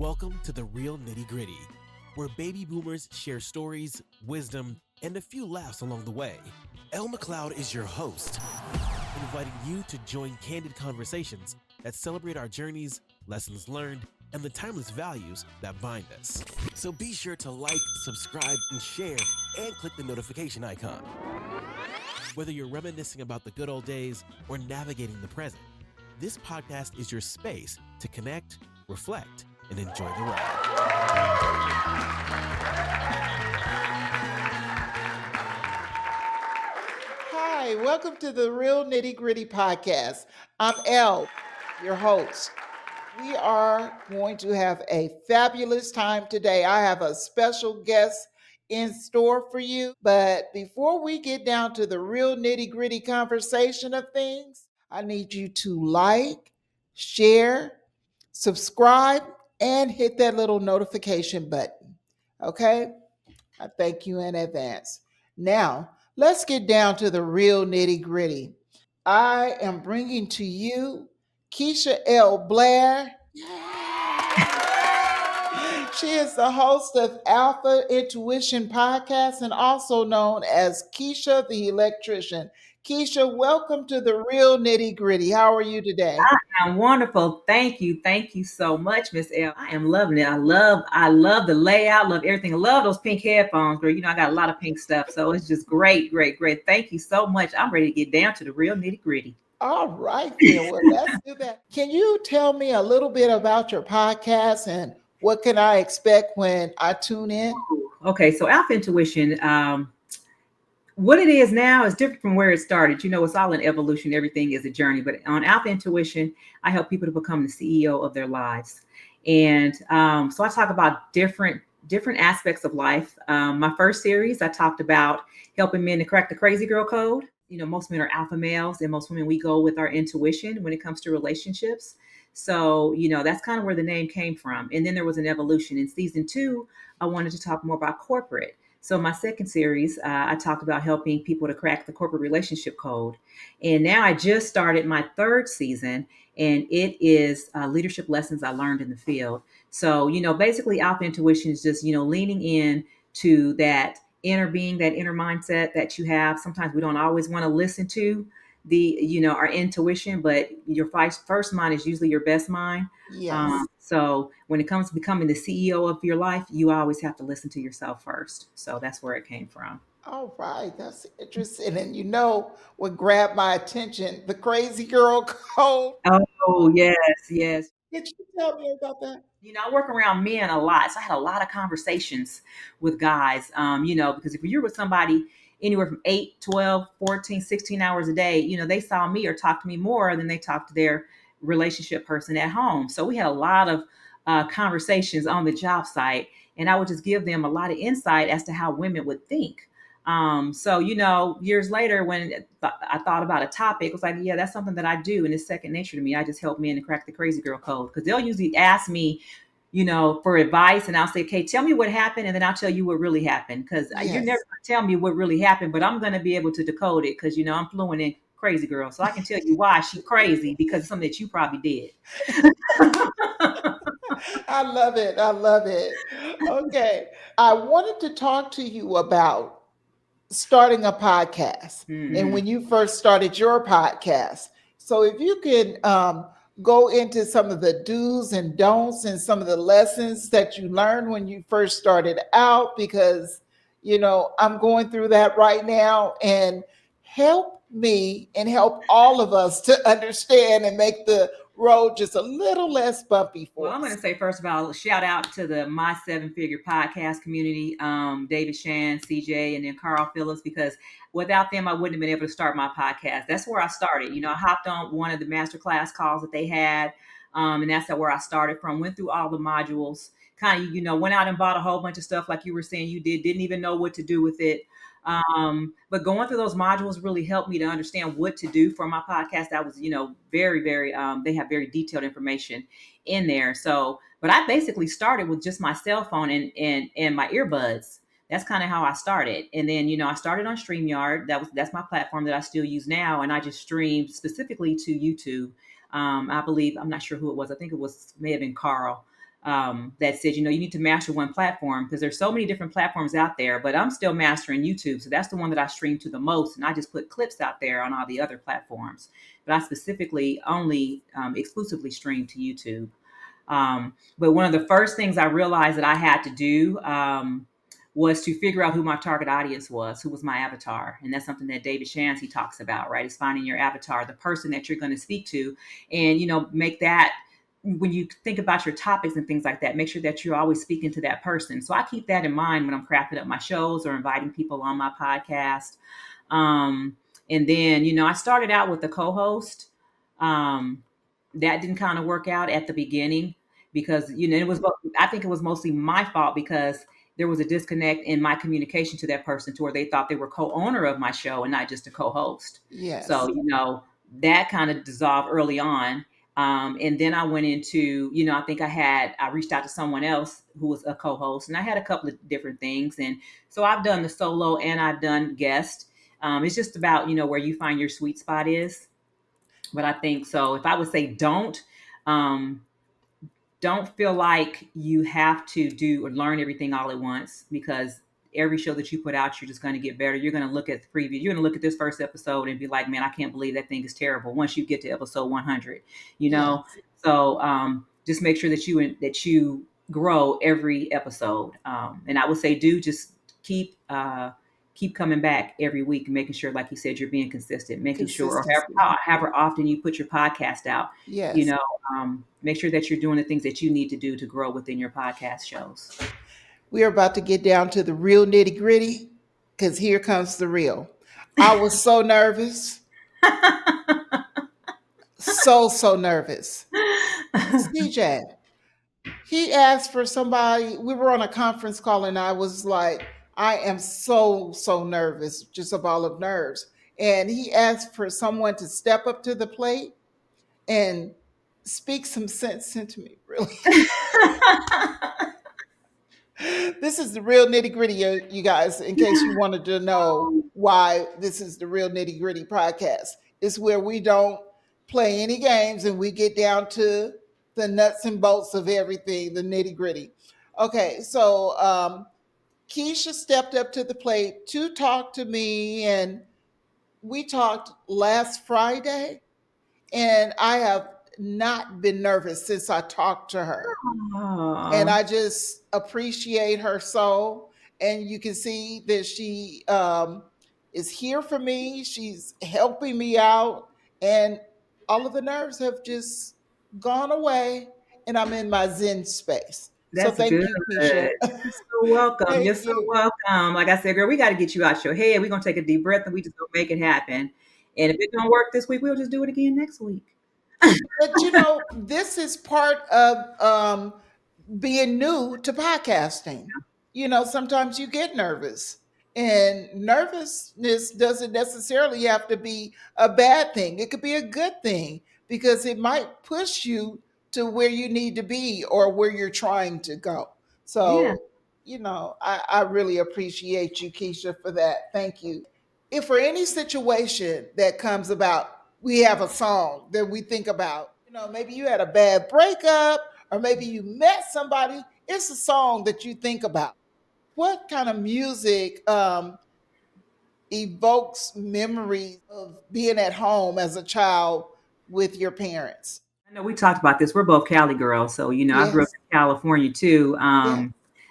Welcome to the Real Nitty Gritty, where baby boomers share stories, wisdom, and a few laughs along the way. Elle McLeod is your host, inviting you to join candid conversations that celebrate our journeys, lessons learned, and the timeless values that bind us. So be sure to like, subscribe, and share, and click the notification icon. Whether you're reminiscing about the good old days or navigating the present, this podcast is your space to connect, reflect, and enjoy the ride. Hi, welcome to the Real Nitty Gritty podcast. I'm Elle, your host. We are going to have a fabulous time today. I have a special guest in store for you. But before we get down to the real nitty gritty conversation of things, I need you to like, share, subscribe, and hit that little notification button. Okay? I thank you in advance. Now, let's get down to the real nitty gritty. I am bringing to you Keisha L. Blair. She is the host of Alpha Intuition Podcast and also known as Keisha the Electrician. Keisha, welcome to the Real Nitty Gritty. How are you today? I'm wonderful. Thank you. Thank you so much, Miss L. I am loving it. I love the layout, love everything. I love those pink headphones, girl. You know, I got a lot of pink stuff. So it's just great, great, great. Thank you so much. I'm ready to get down to the real nitty gritty. All right, then. Well, let's do that. Can you tell me a little bit about your podcast and what can I expect when I tune in? Okay, so Alpha Intuition, what it is now is different from where it started. You know, it's all an evolution. Everything is a journey. But on Alpha Intuition, I help people to become the CEO of their lives. And so I talk about different aspects of life. My first series, I talked about helping men to crack the crazy girl code. You know, most men are alpha males, and most women, we go with our intuition when it comes to relationships. So, you know, that's kind of where the name came from. And then there was an evolution. In season 2, I wanted to talk more about corporate. So my second series, I talked about helping people to crack the corporate relationship code. And now I just started my third season, and it is leadership lessons I learned in the field. So, you know, basically Alpha Intuition is just, you know, leaning in to that inner being, that inner mindset that you have. Sometimes we don't always want to listen to our intuition, but your first mind is usually your best mind. Yes. So when it comes to becoming the CEO of your life, you always have to listen to yourself first. So that's where it came from. All right, that's interesting. And you know what grabbed my attention? The crazy girl code. Oh, yes, yes. Could you tell me about that? You know, I work around men a lot. So I had a lot of conversations with guys, you know, because if you're with somebody anywhere from 8, 12, 14, 16 hours a day, you know, they saw me or talked to me more than they talked to their relationship person at home. So we had a lot of conversations on the job site, and I would just give them a lot of insight as to how women would think. So, you know, years later, when I thought about a topic, it was like, yeah, that's something that I do, and it's second nature to me. I just help men to crack the crazy girl code because they'll usually ask me, you know, for advice, and I'll say, okay, tell me what happened, and then I'll tell you what really happened because you're never Yes. going to tell me what really happened, but I'm going to be able to decode it because, you know, I'm fluent in crazy girl, so I can tell you why she's crazy because it's something that you probably did. I love it. I love it. Okay. I wanted to talk to you about starting a podcast and Mhm. when you first started your podcast. So if you can go into some of the do's and don'ts and some of the lessons that you learned when you first started out, because, you know, I'm going through that right now, and help me and help all of us to understand and make the road just a little less bumpy Well, for I'm going us. to say, first of all, shout out to the My Seven Figure podcast community, David Shan, CJ, and then Carl Phillips, because without them, I wouldn't have been able to start my podcast. That's where I started. You know, I hopped on one of the masterclass calls that they had, and that's where I started from. Went through all the modules, kind of, you know, went out and bought a whole bunch of stuff like you were saying you did, didn't even know what to do with it. But going through those modules really helped me to understand what to do for my podcast. That was, you know, very, very, they have very detailed information in there. So, but I basically started with just my cell phone and my earbuds. That's kind of how I started. And then, you know, I started on StreamYard. That's my platform that I still use now. And I just streamed specifically to YouTube. I believe, I'm not sure who it was. I think it may have been Carl. that said, you need to master one platform because there's so many different platforms out there, but I'm still mastering YouTube. So that's the one that I stream to the most. And I just put clips out there on all the other platforms, but I specifically only exclusively stream to YouTube. But one of the first things I realized that I had to do was to figure out who my target audience was, who was my avatar. And that's something that David Shansey talks about, right? Is finding your avatar, the person that you're going to speak to, and, make that, when you think about your topics and things like that, make sure that you're always speaking to that person. So I keep that in mind when I'm crafting up my shows or inviting people on my podcast. And then, I started out with a co-host. That didn't kind of work out at the beginning because, I think it was mostly my fault because there was a disconnect in my communication to that person to where they thought they were co-owner of my show and not just a co-host. Yes. So, that kind of dissolved early on. And then I went into, I think I reached out to someone else who was a co-host, and I had a couple of different things. And so I've done the solo and I've done guest. It's just about, where you find your sweet spot is. But I think so. If I would say don't feel like you have to do or learn everything all at once, because every show that you put out, you're just going to get better. You're going to look at the preview. You're going to look at this first episode and be like, man, I can't believe that thing is terrible. Once you get to episode 100, Yes. So just make sure that you grow every episode. And I would say, just keep coming back every week and making sure, like you said, you're being consistent, making sure, or however often you put your podcast out, Yes. Make sure that you're doing the things that you need to do to grow within your podcast shows. We are about to get down to the real nitty gritty because here comes the real. I was so nervous. So nervous. CJ, he asked for somebody. We were on a conference call and I was like, I am so nervous, just a ball of nerves. And he asked for someone to step up to the plate and speak some sense into me, really. This is the real nitty gritty, you guys, in case you wanted to know why this is the real nitty gritty podcast. It's where we don't play any games and we get down to the nuts and bolts of everything, the nitty gritty. Okay, so Keisha stepped up to the plate to talk to me, and we talked last Friday, and I have not been nervous since I talked to her. And I just appreciate her so. And you can see that she is here for me. She's helping me out. And all of the nerves have just gone away. And I'm in my Zen space. That's so thank good. you, Keisha. You're so welcome. Thank You're so you. welcome. Like I said, girl, we got to get you out your head. We're going to take a deep breath and we just going to make it happen. And if it don't work this week, we'll just do it again next week. But this is part of being new to podcasting. Sometimes you get nervous, and nervousness doesn't necessarily have to be a bad thing. It could be a good thing because it might push you to where you need to be or where you're trying to go. So, I really appreciate you, Keisha, for that. Thank you. If for any situation that comes about, we have a song that we think about. Maybe you had a bad breakup, or maybe you met somebody. It's a song that you think about. What kind of music evokes memories of being at home as a child with your parents? I know we talked about this. We're both Cali girls. So, I grew up in California too.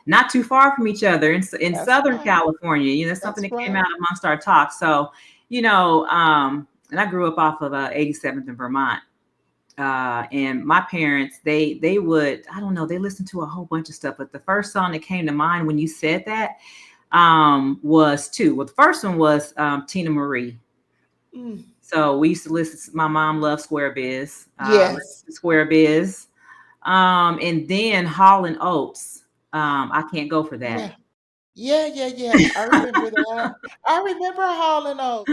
Not too far from each other in Southern right. California. That's something that came out amongst our talk. So, and I grew up off of 87th in Vermont. And my parents, they would, I don't know, they listened to a whole bunch of stuff. But the first song that came to mind when you said that was two. Well, the first one was Tina Marie. So we used to listen. My mom loved Square Biz. Yes. Square Biz. And then Hall and Oates. I Can't Go For That. Yeah. I remember that. I remember Hall and Oates.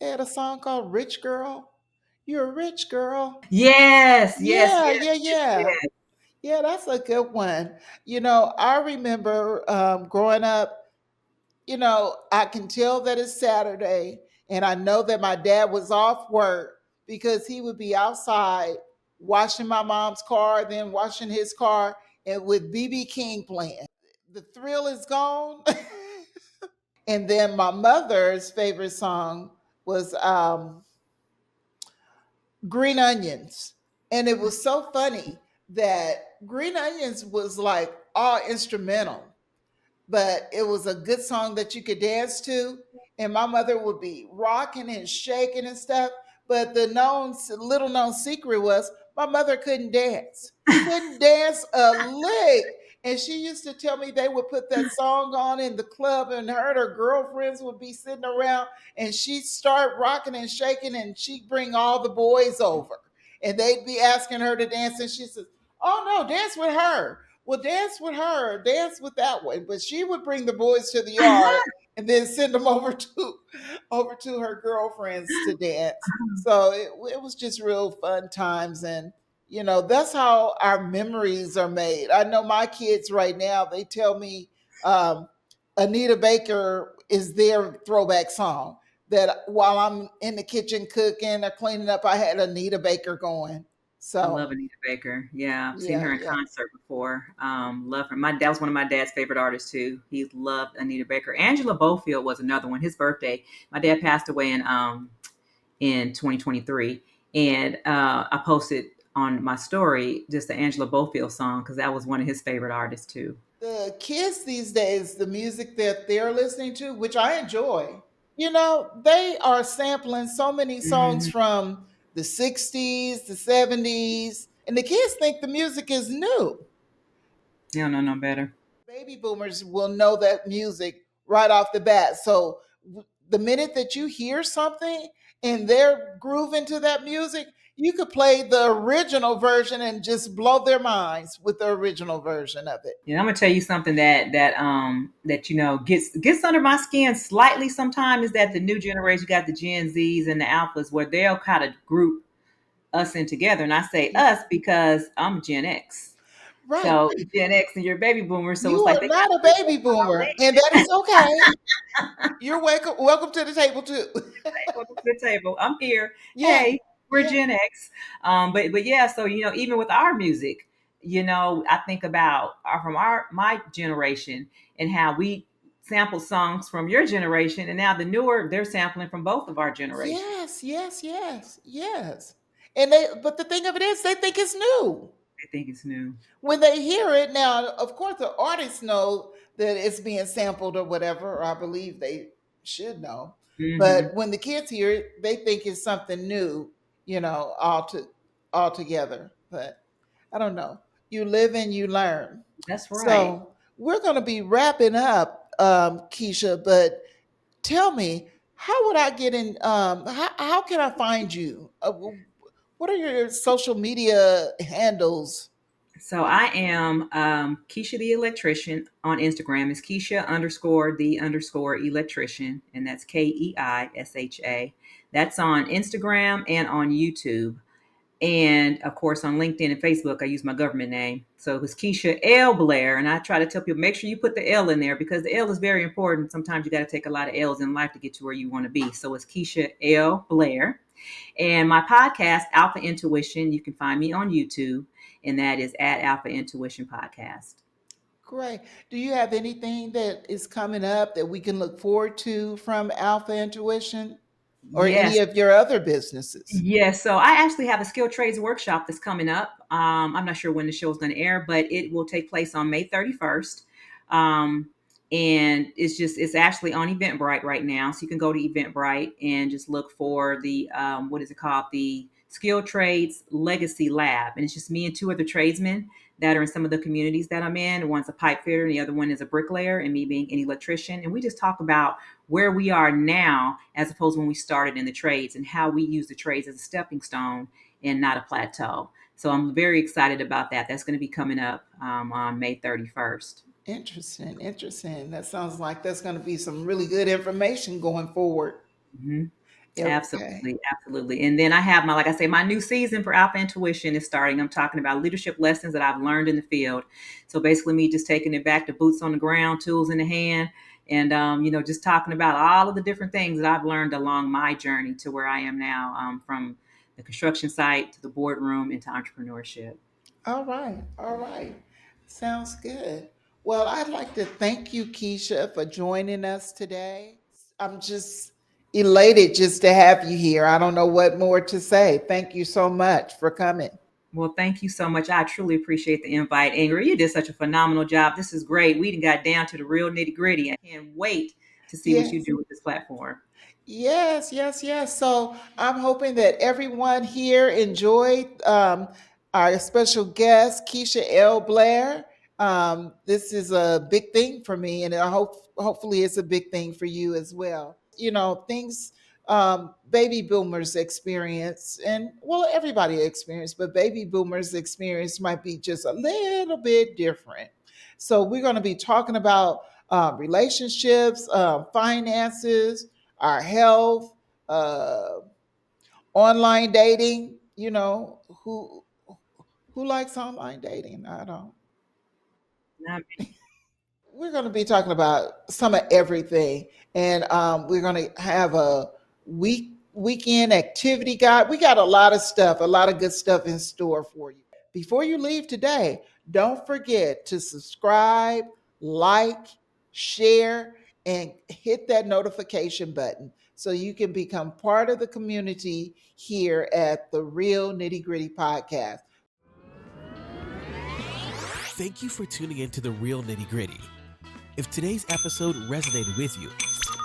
They had a song called Rich Girl. You're a rich girl. Yes. Yeah, that's a good one. I remember growing up, I can tell that it's Saturday, and I know that my dad was off work because he would be outside washing my mom's car, then washing his car, and with BB King playing. The thrill is gone. And then my mother's favorite song was Green Onions. And it was so funny that Green Onions was like all instrumental, but it was a good song that you could dance to. And my mother would be rocking and shaking and stuff. But the little known secret was my mother couldn't dance, couldn't dance a lick. And she used to tell me they would put that song on in the club, and her girlfriends would be sitting around, and she'd start rocking and shaking, and she'd bring all the boys over, and they'd be asking her to dance, and she says, "Oh no, dance with her." Well, dance with her, dance with that one. But she would bring the boys to the yard and then send them over to her girlfriends to dance. So it was just real fun times, and that's how our memories are made. I know my kids right now, they tell me Anita Baker is their throwback song. That while I'm in the kitchen cooking or cleaning up, I had Anita Baker going. I So love Anita Baker. Yeah, I've seen yeah, her in yeah. concert before. Love her. My dad was one of my dad's favorite artists too. He loved Anita Baker. Angela Bofield was another one. His birthday. My dad passed away in 2023, and I posted on my story just the Angela Bofield song because that was one of his favorite artists too. The kids these days, the music that they're listening to, which I enjoy, they are sampling so many songs Hmm. from the 60s, the 70s, and the kids think the music is new. You don't know no better. Baby boomers will know that music right off the bat. So the minute that you hear something and they're grooving to that music, you could play the original version and just blow their minds with the original version of it. Yeah, I'm gonna tell you something that gets under my skin slightly sometimes is that the new generation, you got the Gen Zs and the Alphas, where they'll kind of group us in together. And I say us because I'm Gen X. Right. So Gen X and you're baby boomers. So You it's like are they not kind a of group baby us all boomer, and that is okay. You're welcome to the table too. welcome to the table. I'm here. Yeah, Hey, we're yeah, Gen X. But yeah, so even with our music, I think about from my generation and how we sample songs from your generation, and now the newer they're sampling from both of our generations. yes, yes, yes, yes. But the thing of it is, they think it's new. I think it's new. When they hear it now, of course, the artists know that it's being sampled or whatever. Or I believe they should know. Hmm. But when the kids hear it, they think it's something new, all together. But I don't know. You live and you learn. That's right. So we're going to be wrapping up, Keisha. But tell me, how would I get in? How can I find you? What are your social media handles? So I am Keisha the electrician on Instagram. Is Keisha underscore the underscore electrician, and that's Keisha. That's on Instagram and on YouTube. And of course, on LinkedIn and Facebook, I use my government name. So it was Keisha L. Blair. And I try to tell people, make sure you put the L in there because the L is very important. Sometimes you got to take a lot of L's in life to get to where you want to be. So it's Keisha L. Blair. And my podcast, Alpha Intuition, you can find me on YouTube, and that is at Alpha Intuition Podcast. Great. Do you have anything that is coming up that we can look forward to from Alpha Intuition or any Yes. of your other businesses? Yes, so I actually have a skilled trades workshop that's coming up. I'm not sure when the show is going to air, but it will take place on May 31st. Um, and it's actually on Eventbrite right now. So you can go to Eventbrite and just look for the, what is it called? The Skilled Trades Legacy Lab. And it's just me and two other tradesmen that are in some of the communities that I'm in. One's a pipe fitter and the other one is a bricklayer, and me being an electrician. And we just talk about where we are now as opposed to when we started in the trades and how we use the trades as a stepping stone and not a plateau. So I'm very excited about that. That's going to be coming up on May 31st. Interesting, interesting. That sounds like there's going to be some really good information going forward. Hmm. Okay. Absolutely, absolutely. And then I have like I say, my new season for Alpha Intuition is starting. I'm talking about leadership lessons that I've learned in the field. So basically, me just taking it back to boots on the ground, tools in the hand, and just talking about all of the different things that I've learned along my journey to where I am now, from the construction site to the boardroom into entrepreneurship. All right. All right. Sounds good. Well, I'd like to thank you, Keisha, for joining us today. I'm just elated just to have you here. I don't know what more to say. Thank you so much for coming. Well, thank you so much. I truly appreciate the invite, Ingrid. You did such a phenomenal job. This is great. We got down to the real nitty gritty. I can't wait to see what you Yes. do with this platform. Yes, yes, yes. So I'm hoping that everyone here enjoyed our special guest, Keisha L. Blair. This is a big thing for me, and I hope hopefully it's a big thing for you as well. You know, things baby boomers experience, and well, everybody experience, but baby boomers experience might be just a little bit different. So we're going to be talking about relationships, finances, our health, uh, online dating. You know, who likes online dating? I don't. Not We're going to be talking about some of everything, and we're going to have a weekend activity guide. We got a lot of stuff, a lot of good stuff in store for you. Before you leave today, don't forget to subscribe, like, share, and hit that notification button so you can become part of the community here at the Real Nitty Gritty Podcast. Thank you for tuning in to the Real Nitty Gritty. If today's episode resonated with you,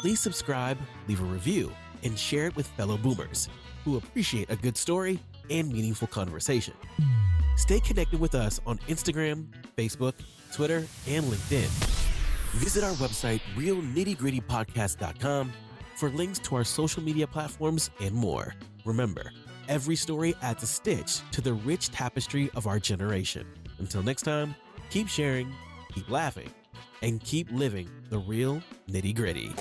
please subscribe, leave a review, and share it with fellow boomers who appreciate a good story and meaningful conversation. Stay connected with us on Instagram, Facebook, Twitter, and LinkedIn. Visit our website, realnittygrittypodcast.com, for links to our social media platforms and more. Remember, every story adds a stitch to the rich tapestry of our generation. Until next time, keep sharing, keep laughing, and keep living the real nitty gritty.